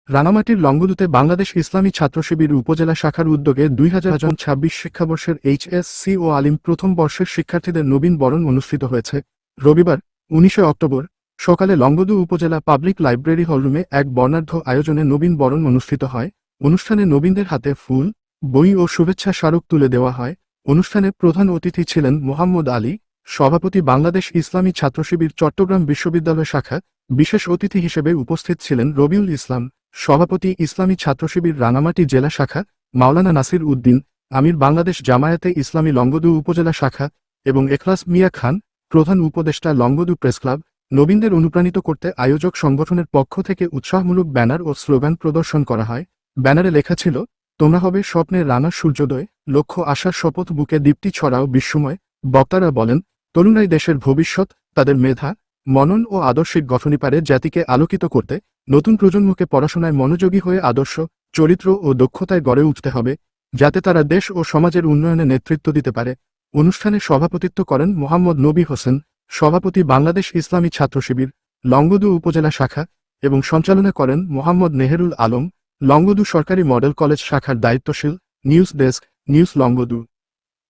রাঙামাটির লংগদুতে বাংলাদেশ ইসলামী ছাত্রশিবির উপজেলা শাখার উদ্যোগে 2026 শিক্ষাবর্ষের এইচএসসি ও আলিম প্রথম বর্ষের শিক্ষার্থীদের নবীন বরণ অনুষ্ঠিত হয়েছে। রবিবার 19 অক্টোবর সকালে লংগদু উপজেলা পাবলিক লাইব্রেরি হলরুমে এক বর্ণাঢ্য আয়োজনে নবীন বরণ অনুষ্ঠিত হয়। অনুষ্ঠানে নবীনদের হাতে ফুল, বই ও শুভেচ্ছা স্মারক তুলে দেওয়া হয়। অনুষ্ঠানে প্রধান অতিথি ছিলেন মোহাম্মদ আলী, সভাপতি বাংলাদেশ ইসলামী ছাত্রশিবির চট্টগ্রাম বিশ্ববিদ্যালয় শাখা। বিশেষ অতিথি হিসেবে উপস্থিত ছিলেন রবিউল ইসলাম, সভাপতি ইসলামী ছাত্রশিবির রাঙামাটি জেলা শাখা, মাওলানা নাসির উদ্দিন, আমির বাংলাদেশ জামায়াতে ইসলামী লংগদু উপজেলা শাখা এবং এখলাস মিয়া খান, প্রধান উপদেষ্টা লংগদু প্রেসক্লাব। নবীনদের অনুপ্রাণিত করতে আয়োজক সংগঠনের পক্ষ থেকে উৎসাহমূলক ব্যানার ও স্লোগান প্রদর্শন করা হয়। ব্যানারে লেখা ছিল, তোমরা হবে স্বপ্নের রানা সূর্যোদয়, লক্ষ্য আশার শপথ বুকে দীপ্তি ছড়াও বিশ্বময়। বক্তারা বলেন, তরুণরাই দেশের ভবিষ্যৎ, তাদের মেধা, মনন ও আদর্শিক গঠনই পারে জাতিকে আলোকিত করতে। নতুন প্রজন্মকে পড়াশোনায় মনোযোগী হয়ে আদর্শ, চরিত্র ও দক্ষতায় গড়ে উঠতে হবে, যাতে তারা দেশ ও সমাজের উন্নয়নে নেতৃত্ব দিতে পারে। অনুষ্ঠানে সভাপতিত্ব করেন মোহাম্মদ নবী হোসেন, সভাপতি বাংলাদেশ ইসলামী ছাত্রশিবির লংগদু উপজেলা শাখা এবং সঞ্চালনা করেন মোহাম্মদ নেহেরুল আলম, লংগদু সরকারি মডেল কলেজ শাখার দায়িত্বশীল। News desk, news Longadu.